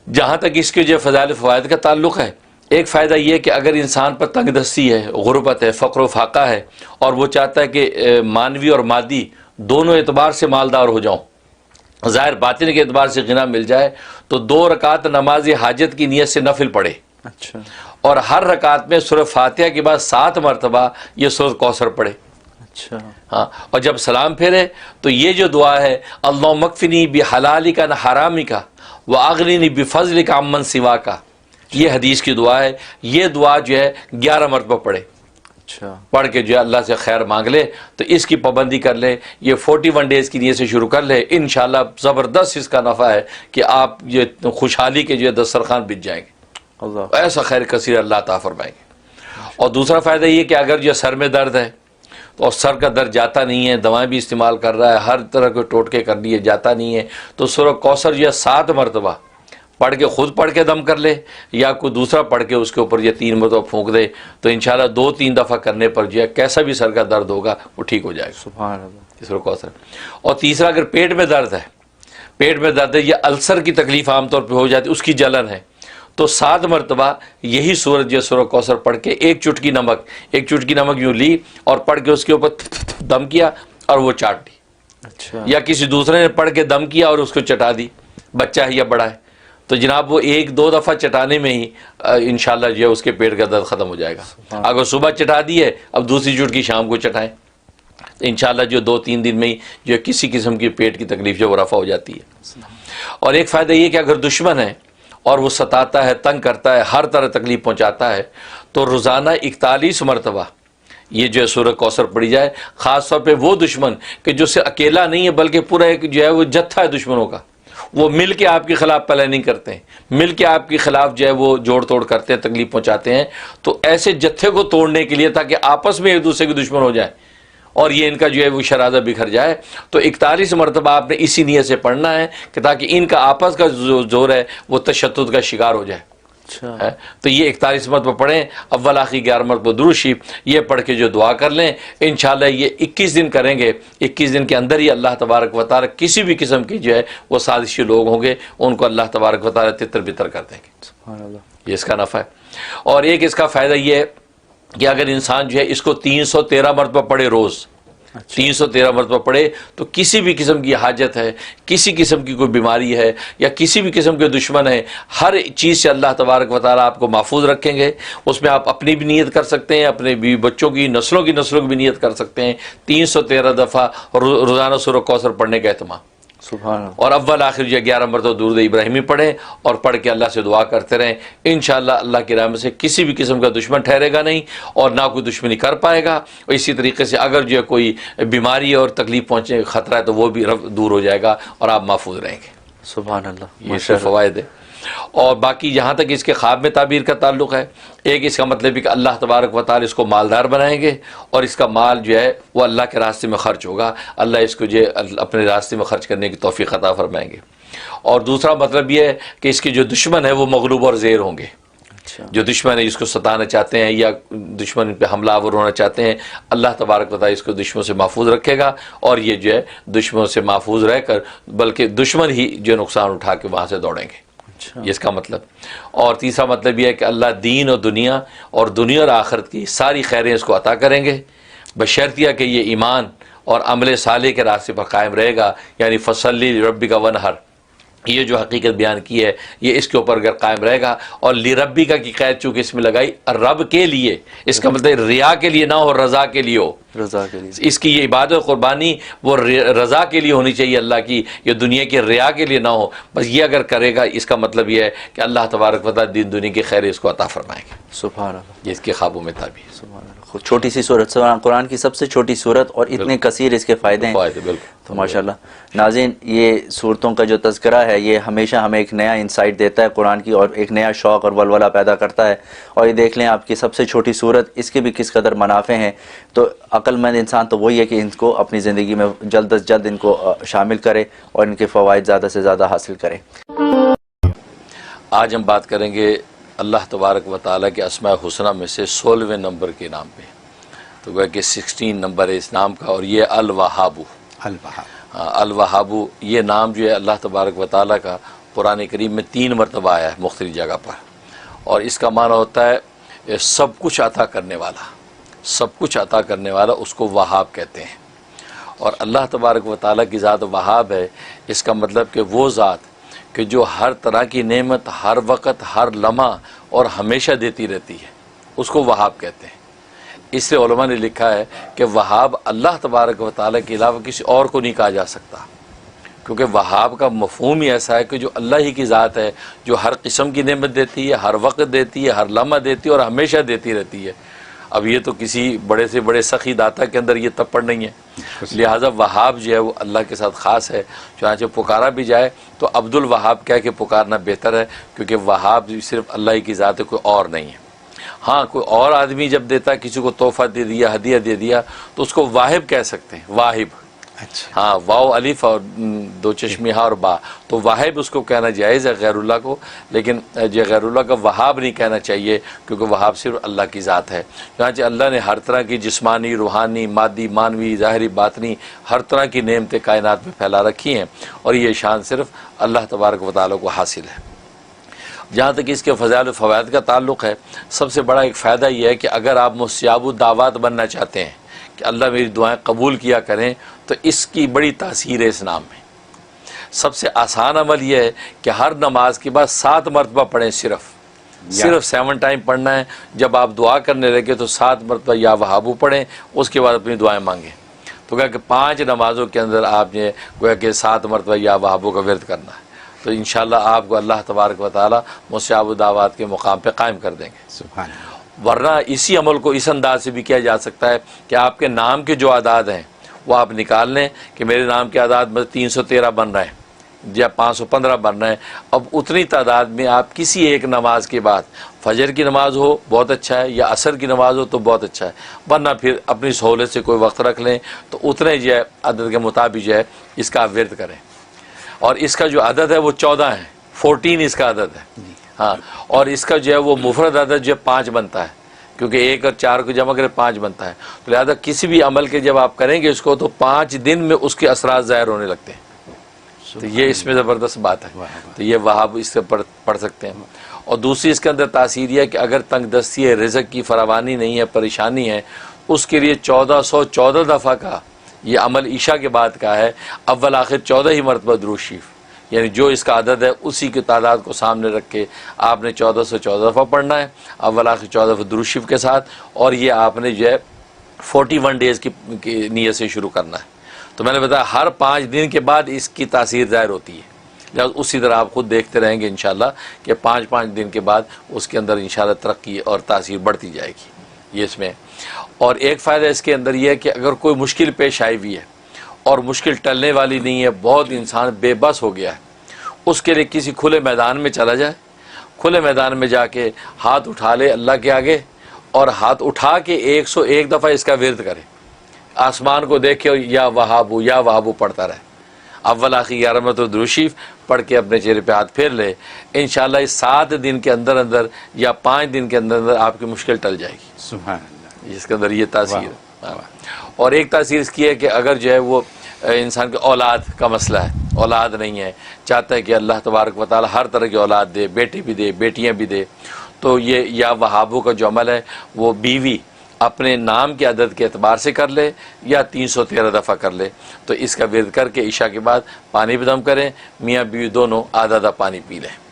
جہاں تک اس کے جو فضائل فوائد کا تعلق ہے، ایک فائدہ یہ کہ اگر انسان پر تنگ دستی ہے، غربت ہے، فقر و فاقہ ہے، اور وہ چاہتا ہے کہ مانوی اور مادی دونوں اعتبار سے مالدار ہو جاؤں، ظاہر باطن کے اعتبار سے غنا مل جائے، تو 2 رکعت نماز حاجت کی نیت سے نفل پڑھے، اچھا، اور ہر رکعت میں سورہ فاتحہ کے بعد 7 مرتبہ یہ سورۃ کوثر پڑھے۔ اچھا، ہاں، اور جب سلام پھیرے تو یہ جو دعا ہے، اللہم اکفنی بحلالک عن حرامک واغننی بفضلک عمن سواک، یہ حدیث کی دعا ہے۔ یہ دعا جو ہے 11 مرتبہ پڑھے، اچھا، پڑھ کے جو ہے اللہ سے خیر مانگ لے، تو اس کی پابندی کر لے، یہ 41 ڈیز کی نیت سے شروع کر لے، انشاءاللہ زبردست اس کا نفع ہے کہ آپ یہ خوشحالی کے جو ہے دسترخوان بچ جائیں گے، اللہ، ایسا خیر کثیر اللہ عطا فرمائیں گے۔ اور دوسرا فائدہ یہ کہ اگر جو سر میں درد ہے اور سر کا درد جاتا نہیں ہے، دوائیں بھی استعمال کر رہا ہے، ہر طرح کے ٹوٹکے کر لیے جاتا نہیں ہے، تو سورہ کوثر جو ہے 7 مرتبہ پڑھ کے خود پڑھ کے دم کر لے، یا کوئی دوسرا پڑھ کے اس کے اوپر یہ 3 مرتبہ پھونک دے، تو انشاءاللہ 2-3 دفعہ کرنے پر جو ہے کیسا بھی سر کا درد ہوگا وہ ٹھیک ہو جائے گا۔ سبحان اللہ، سورہ کوثر۔ اور تیسرا، اگر پیٹ میں درد ہے، پیٹ میں درد ہے یا السر کی تکلیف عام طور پہ ہو جاتی ہے، اس کی جلن ہے، تو 7 مرتبہ یہی سورج جو سورہ کوثر پڑھ کے ایک چٹکی نمک یوں لی اور پڑھ کے اس کے اوپر دم کیا اور وہ چاٹ دی، اچھا، یا کسی دوسرے نے پڑھ کے دم کیا اور اس کو چٹا دی، بچہ ہے یا بڑا ہے، تو جناب وہ 1-2 دفعہ چٹانے میں ہی انشاءاللہ جو ہے اس کے پیٹ کا درد ختم ہو جائے گا۔ اگر صبح چٹا دی ہے، اب دوسری چٹکی شام کو چٹائیں، انشاءاللہ جو 2-3 دن میں ہی جو ہے کسی قسم کی پیٹ کی تکلیف جو وہ رفع ہو جاتی ہے۔ اور ایک فائدہ یہ کہ اگر دشمن ہے اور وہ ستاتا ہے، تنگ کرتا ہے، ہر طرح تکلیف پہنچاتا ہے، تو روزانہ 41 مرتبہ یہ جو ہے سورہ کوثر پڑھی جائے، خاص طور پہ وہ دشمن کہ جو صرف اکیلا نہیں ہے بلکہ پورا ایک جو ہے وہ جتھا ہے دشمنوں کا، وہ مل کے آپ کے خلاف پلاننگ کرتے ہیں، مل کے آپ کے خلاف جو ہے وہ جوڑ توڑ کرتے ہیں، تکلیف پہنچاتے ہیں، تو ایسے جتھے کو توڑنے کے لیے تاکہ آپس میں ایک دوسرے کے دشمن ہو جائے اور یہ ان کا جو ہے وہ شرازہ بکھر جائے، تو 41 مرتبہ آپ نے اسی نیت سے پڑھنا ہے کہ تاکہ ان کا آپس کا زور ہے وہ تشدد کا شکار ہو جائے۔ اچھا، تو یہ 41 مرتبہ پڑھیں، اول آخری 11 مرتبہ درود شریف یہ پڑھ کے جو دعا کر لیں، انشاءاللہ یہ 21 دن کریں گے، 21 دن کے اندر ہی اللہ تبارک و تعالی کسی بھی قسم کی جو ہے وہ سازشی لوگ ہوں گے ان کو اللہ تبارک و تعالی تتر بتر کر دیں گے۔ سبحان اللہ، یہ اس کا نفع ہے۔ اور ایک اس کا فائدہ یہ ہے کہ اگر انسان جو ہے اس کو 313 مرتبہ پڑھے، روز 313 مرتبہ پڑھے، تو کسی بھی قسم کی حاجت ہے، کسی قسم کی کوئی بیماری ہے یا کسی بھی قسم کے دشمن ہے، ہر چیز سے اللہ تبارک و تعالیٰ آپ کو محفوظ رکھیں گے۔ اس میں آپ اپنی بھی نیت کر سکتے ہیں، اپنے بیوی بچوں کی نسلوں کی بھی نیت کر سکتے ہیں۔ 313 دفعہ روزانہ سورہ کوثر پڑھنے کا اہتمام، سبحان اللہ، اور اول آخر جو 11 مرتبہ درود ابراہیمی پڑھیں اور پڑھ کے اللہ سے دعا کرتے رہیں، انشاءاللہ اللہ کی رحمت سے کسی بھی قسم کا دشمن ٹھہرے گا نہیں اور نہ کوئی دشمنی کر پائے گا۔ اور اسی طریقے سے اگر جو ہے کوئی بیماری اور تکلیف پہنچنے کا خطرہ ہے تو وہ بھی دور ہو جائے گا اور آپ محفوظ رہیں گے۔ سبحان اللہ، یہ اس کے فوائد ہے۔ اور باقی جہاں تک اس کے خواب میں تعبیر کا تعلق ہے، ایک اس کا مطلب ہے کہ اللہ تبارک و تعالی اس کو مالدار بنائیں گے اور اس کا مال جو ہے وہ اللہ کے راستے میں خرچ ہوگا، اللہ اس کو جو ہے اپنے راستے میں خرچ کرنے کی توفیق عطا فرمائیں گے۔ اور دوسرا مطلب یہ ہے کہ اس کے جو دشمن ہیں وہ مغلوب اور زیر ہوں گے۔ جو دشمن ہے جس کو ستانا چاہتے ہیں یا دشمن پہ حملہ آور ہونا چاہتے ہیں، اللہ تبارک و تعالی اس کو دشمن سے محفوظ رکھے گا اور یہ جو ہے دشمن سے محفوظ رہ کر بلکہ دشمن ہی جو نقصان اٹھا کے وہاں سے دوڑیں گے، یہ اس کا مطلب۔ اور تیسرا مطلب یہ ہے کہ اللہ دین اور دنیا اور آخرت کی ساری خیریں اس کو عطا کریں گے، بشرطیہ کہ یہ ایمان اور عمل صالح کے راستے پر قائم رہے گا، یعنی فصلی لربک ونحر، یہ جو حقیقت بیان کی ہے یہ اس کے اوپر اگر قائم رہے گا۔ اور لربی کا کی قید چونکہ اس میں لگائی رب کے لیے، اس کا مطلب ریا کے لیے نہ ہو، رضا کے لیے ہو، رضا کے لیے، اس کی یہ عبادت قربانی وہ رضا کے لیے ہونی چاہیے اللہ کی، یہ دنیا کی ریا کے لیے نہ ہو۔ بس یہ اگر کرے گا اس کا مطلب یہ ہے کہ اللہ تبارک و تعالی دین دنیا کی خیر اس کو عطا فرمائیں گے۔ سبحان اللہ، یہ اس کے خوابوں میں تعبیر۔ سبحان اللہ، چھوٹی سی صورت، قرآن کی سب سے چھوٹی صورت اور اتنے کثیر اس کے فائدے ہیں، بالکل۔ تو ماشاءاللہ ناظرین یہ صورتوں کا جو تذکرہ ہے یہ ہمیشہ ہمیں ایک نیا انسائٹ دیتا ہے قرآن کی اور ایک نیا شوق اور ولولہ پیدا کرتا ہے۔ اور یہ دیکھ لیں آپ کی سب سے چھوٹی صورت، اس کے بھی کس قدر منافع ہیں۔ تو عقل مند انسان تو وہی ہے کہ ان کو اپنی زندگی میں جلد از جلد ان کو شامل کرے اور ان کے فوائد زیادہ سے زیادہ حاصل کرے۔ آج ہم بات کریں گے اللہ تبارک و تعالیٰ کے اسماء حسنہ میں سے 16ویں نمبر کے نام پہ، تو گویا کہ 16 نمبر ہے اس نام کا، اور یہ الوہاب، الوہاب یہ نام جو ہے اللہ تبارک و تعالیٰ کا قرآن کریم میں 3 مرتبہ آیا ہے مختلف جگہ پر، اور اس کا معنی ہوتا ہے سب کچھ عطا کرنے والا، سب کچھ عطا کرنے والا، اس کو وہاب کہتے ہیں۔ اور اللہ تبارک و تعالیٰ کی ذات وہاب ہے، اس کا مطلب کہ وہ ذات کہ جو ہر طرح کی نعمت ہر وقت ہر لمحہ اور ہمیشہ دیتی رہتی ہے، اس کو وہاب کہتے ہیں۔ اس سے علماء نے لکھا ہے کہ وہاب اللہ تبارک و تعالیٰ کے علاوہ کسی اور کو نہیں کہا جا سکتا، کیونکہ وہاب کا مفہوم ہی ایسا ہے کہ جو اللہ ہی کی ذات ہے، جو ہر قسم کی نعمت دیتی ہے، ہر وقت دیتی ہے، ہر لمحہ دیتی ہے اور ہمیشہ دیتی رہتی ہے۔ اب یہ تو کسی بڑے سے بڑے سخی داتا کے اندر یہ تپڑ نہیں ہے، لہٰذا وہاب جو ہے وہ اللہ کے ساتھ خاص ہے۔ چنانچہ پکارا بھی جائے تو عبد الوہاب کہہ کے پکارنا بہتر ہے، کیونکہ وہاب صرف اللہ ہی کی ذات ہے، کوئی اور نہیں ہے۔ ہاں کوئی اور آدمی جب دیتا ہے، کسی کو تحفہ دے دیا، ہدیہ دے دیا، تو اس کو واہب کہہ سکتے ہیں، واہب۔ اچھا، ہاں، واو الف اور 2 چشمی ہاں اور با، تو واہب اس کو کہنا جائز ہے غیر اللہ کو، لیکن یہ غیر اللہ کا وہاب نہیں کہنا چاہیے، کیونکہ وہاب صرف اللہ کی ذات ہے۔ چنانچہ اللہ نے ہر طرح کی جسمانی، روحانی، مادی، مانوی، ظاہری، باطنی، ہر طرح کی نعمتیں کائنات میں پھیلا رکھی ہیں، اور یہ شان صرف اللہ تبارک و تعالیٰ کو حاصل ہے۔ جہاں تک اس کے فضائل و فوائد کا تعلق ہے، سب سے بڑا ایک فائدہ یہ ہے کہ اگر آپ مستجاب الدعوات بننا چاہتے ہیں کہ اللہ میری دعائیں قبول کیا کریں، تو اس کی بڑی تاثیر ہے اس نام میں۔ سب سے آسان عمل یہ ہے کہ ہر نماز کے بعد 7 مرتبہ پڑھیں، صرف 7 ٹائم پڑھنا ہے۔ جب آپ دعا کرنے لگے تو 7 مرتبہ یا وہابو پڑھیں، اس کے بعد اپنی دعائیں مانگیں۔ تو کہا کہ 5 نمازوں کے اندر آپ نے گویا کہ 7 مرتبہ یا وہابو کا ورد کرنا ہے، تو انشاءاللہ آپ کو اللہ تبارک و تعالیٰ مستجاب الدعوات کے مقام پہ قائم کر دیں گے۔ سبحان اللہ۔ ورنہ اسی عمل کو اس انداز سے بھی کیا جا سکتا ہے کہ آپ کے نام کے جو اعداد ہیں وہ آپ نکال لیں کہ میرے نام کے اعداد میں 313 بن رہے ہیں یا 515 بن رہے ہیں۔ اب اتنی تعداد میں آپ کسی ایک نماز کے بعد، فجر کی نماز ہو بہت اچھا ہے، یا عصر کی نماز ہو تو بہت اچھا ہے، ورنہ پھر اپنی سہولت سے کوئی وقت رکھ لیں، تو اتنے جو ہے عدد کے مطابق جو ہے اس کا آپ ورد کریں۔ اور اس کا جو عدد ہے وہ 14 ہے، 14 اس کا عدد ہے۔ ہاں، اور اس کا جو ہے وہ مفرد عدد جو ہے 5 بنتا ہے، کیونکہ 1 اور 4 کو جمع کرے 5 بنتا ہے۔ تو لہذا کسی بھی عمل کے جب آپ کریں گے اس کو، تو 5 دن میں اس کے اثرات ظاہر ہونے لگتے ہیں۔ تو یہ اس میں زبردست بات ہے، تو یہ وہاب اس سے پڑھ سکتے ہیں۔ اور دوسری اس کے اندر تاثیر یہ ہے کہ اگر تنگ دستی ہے، رزق کی فراوانی نہیں ہے، پریشانی ہے، اس کے لیے 1414 دفعہ کا یہ عمل عشاء کے بعد کا ہے، اول آخر 14 ہی مرتبہ درود شریف، یعنی جو اس کا عدد ہے اسی کی تعداد کو سامنے رکھ کے آپ نے 1414 دفعہ پڑھنا ہے، اول آخر 14 دفعہ درود شریف کے ساتھ، اور یہ آپ نے جو ہے 41 ڈیز کی نیت سے شروع کرنا ہے۔ تو میں نے بتایا ہر 5 دن کے بعد اس کی تاثیر ظاہر ہوتی ہے، لہٰذا اسی طرح آپ خود دیکھتے رہیں گے انشاءاللہ کہ 5 دن کے بعد اس کے اندر انشاءاللہ ترقی اور تاثیر بڑھتی جائے گی، یہ اس میں۔ اور ایک فائدہ اس کے اندر یہ ہے کہ اگر کوئی مشکل پیش آئی ہوئی ہے اور مشکل ٹلنے والی نہیں ہے، بہت انسان بے بس ہو گیا ہے، اس کے لیے کسی کھلے میدان میں چلا جائے، کھلے میدان میں جا کے ہاتھ اٹھا لے اللہ کے آگے، اور ہاتھ اٹھا کے 101 دفعہ اس کا ورد کرے، آسمان کو دیکھے اور یا وہابو پڑھتا رہے، اول آخر 11 مرتبہ درود شریف پڑھ کے اپنے چہرے پہ ہاتھ پھیر لے، انشاءاللہ اس 7 دن کے اندر اندر یا 5 دن کے اندر اندر آپ کی مشکل ٹل جائے گی۔ سبحان اللہ۔ اس کے اندر یہ تاثیر ہے۔ اور ایک تاثیر اس کی ہے کہ اگر جو ہے وہ انسان کے اولاد کا مسئلہ ہے، اولاد نہیں ہے، چاہتا ہے کہ اللہ تبارک و تعالی ہر طرح کی اولاد دے، بیٹے بھی دے، بیٹیاں بھی دے، تو یہ یا وہابوں کا جو عمل ہے وہ بیوی اپنے نام کے عدد کے اعتبار سے کر لے یا 313 دفعہ کر لے، تو اس کا ورد کر کے عشاء کے بعد پانی بھی دم کریں، میاں بیوی دونوں آدھا آدھا پانی پی لیں،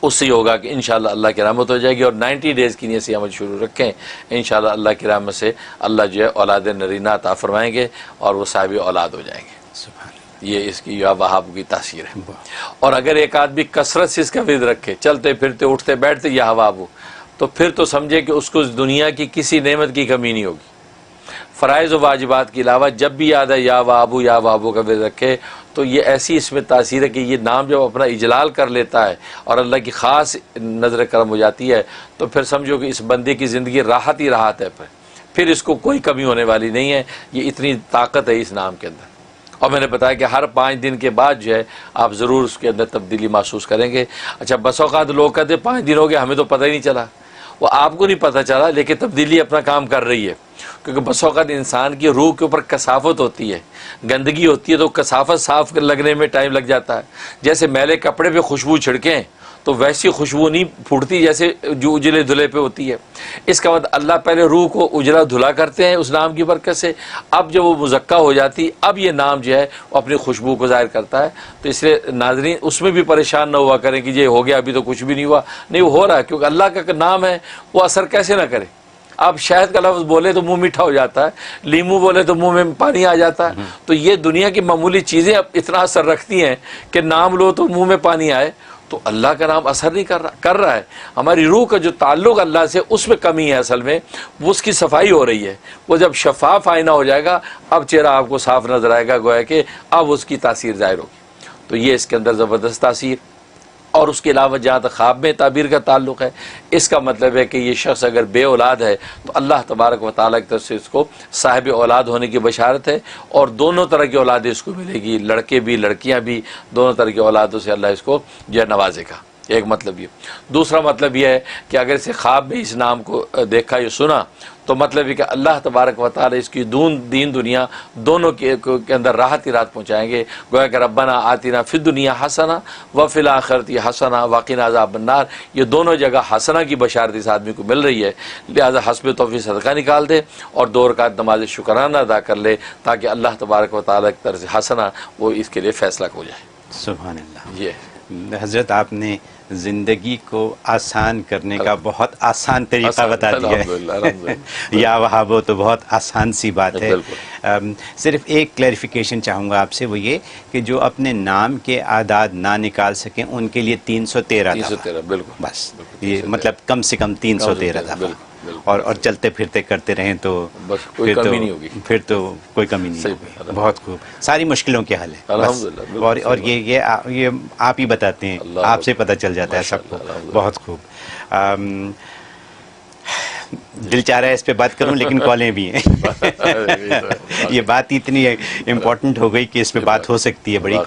اس سے یہ ہوگا کہ انشاءاللہ اللہ کی رحمت ہو جائے گی۔ اور 90 ڈیز کی نیت سے عمل شروع رکھیں، انشاءاللہ اللہ کی رحمت سے اللہ جو ہے اولاد نرینہ عطا فرمائیں گے اور وہ صاحب اولاد ہو جائیں گے۔ سبحان اللہ۔ یہ اس کی یا وہاب کی تاثیر ہے۔ اور اگر ایک آدمی کثرت سے اس کا ورد رکھے، چلتے پھرتے اٹھتے بیٹھتے یا وہابو، تو پھر تو سمجھے کہ اس کو اس دنیا کی کسی نعمت کی کمی نہیں ہوگی۔ فرائض و واجبات کے علاوہ جب بھی یاد ہے یا وہابو کا ورد رکھے، تو یہ ایسی اس میں تاثیر ہے کہ یہ نام جب اپنا اجلال کر لیتا ہے اور اللہ کی خاص نظر کرم ہو جاتی ہے، تو پھر سمجھو کہ اس بندے کی زندگی راحت ہی راحت ہے، پھر اس کو کوئی کمی ہونے والی نہیں ہے۔ یہ اتنی طاقت ہے اس نام کے اندر۔ اور میں نے بتایا کہ ہر 5 دن کے بعد جو ہے آپ ضرور اس کے اندر تبدیلی محسوس کریں گے۔ اچھا، بس اوقات لوگ کہتے ہیں 5 دن ہو گئے ہمیں تو پتہ ہی نہیں چلا، وہ آپ کو نہیں پتہ چلا، لیکن تبدیلی اپنا کام کر رہی ہے، کیونکہ بس اوقات انسان کی روح کے اوپر کثافت ہوتی ہے، گندگی ہوتی ہے، تو کثافت صاف لگنے میں ٹائم لگ جاتا ہے. جیسے میلے کپڑے پہ خوشبو چھڑکیں تو ویسی خوشبو نہیں پھوٹتی جیسے جو اجلے دھلے پہ ہوتی ہے. اس کا مطلب اللہ پہلے روح کو اجلا دھلا کرتے ہیں اس نام کی برکت سے، اب جب وہ مزکہ ہو جاتی اب یہ نام جو ہے وہ اپنی خوشبو کو ظاہر کرتا ہے. تو اس لیے ناظرین اس میں بھی پریشان نہ ہوا کریں کہ یہ ہو گیا ابھی تو کچھ بھی نہیں ہوا. نہیں، وہ ہو رہا ہے، کیونکہ اللہ کا نام ہے وہ اثر کیسے نہ کرے. آپ شہد کا لفظ بولے تو منہ میٹھا ہو جاتا ہے، لیمو بولے تو منہ میں پانی آ جاتا ہے. تو یہ دنیا کی معمولی چیزیں اب اتنا اثر رکھتی ہیں کہ نام لو تو منہ میں پانی آئے. تو اللہ کا نام اثر نہیں کر رہا ہے. ہماری روح کا جو تعلق اللہ سے اس میں کمی ہے، اصل میں وہ اس کی صفائی ہو رہی ہے. وہ جب شفاف آئینہ ہو جائے گا اب چہرہ آپ کو صاف نظر آئے گا، گویا کہ اب اس کی تاثیر ظاہر ہوگی. تو یہ اس کے اندر زبردست تاثیر. اور اس کے علاوہ جہاں تک خواب میں تعبیر کا تعلق ہے، اس کا مطلب ہے کہ یہ شخص اگر بے اولاد ہے تو اللہ تبارک و تعالیٰ کی طرف سے اس کو صاحب اولاد ہونے کی بشارت ہے، اور دونوں طرح کی اولادیں اس کو ملے گی، لڑکے بھی لڑکیاں بھی، دونوں طرح کی اولادوں سے اللہ اس کو جو ہے نوازے گا. ایک مطلب یہ. دوسرا مطلب یہ ہے کہ اگر اسے خواب میں اس نام کو دیکھا یا سنا تو مطلب یہ کہ اللہ تبارک و تعالی اس کی دین دنیا دونوں کے اندر راحت ہی راحت پہنچائیں گے. گویا کہ ربنا آتنا فی الدنیا حسنہ وفی الآخرۃ حسنہ وقنا عذاب النار، یہ دونوں جگہ حسنہ کی بشارت اس آدمی کو مل رہی ہے. لہذا حسب توفیق صدقہ نکال دے اور 2 رکعت نماز شکرانہ ادا کر لے تاکہ اللہ تبارک و تعالی کی طرف سے حسنہ وہ اس کے لیے فیصلہ ہو جائے. سبحان اللہ. یہ حضرت آپ نے زندگی کو آسان کرنے کا بہت آسان طریقہ بتا دیا ہے. یا وہابو تو بہت آسان سی بات ہے. صرف ایک کلیریفیکیشن چاہوں گا آپ سے، وہ یہ کہ جو اپنے نام کے اعداد نہ نکال سکیں ان کے لیے 313 313 بالکل بس، یہ مطلب کم سے کم 313 دفعہ، اور چلتے پھرتے کرتے رہیں تو بس کوئی کمی نہیں ہوگی. پھر تو کوئی کمی نہیں ہوگی. بہت خوب، ساری مشکلوں کے حل ہے. الحمدللہ. اور یہ آپ ہی بتاتے ہیں، آپ سے پتہ چل جاتا ہے سب کو. بہت خوب. دل چاہ رہا ہے اس پہ بات کروں لیکن کالیں بھی ہیں. یہ بات اتنی امپورٹنٹ ہو گئی کہ اس پہ بات ہو سکتی ہے بڑی.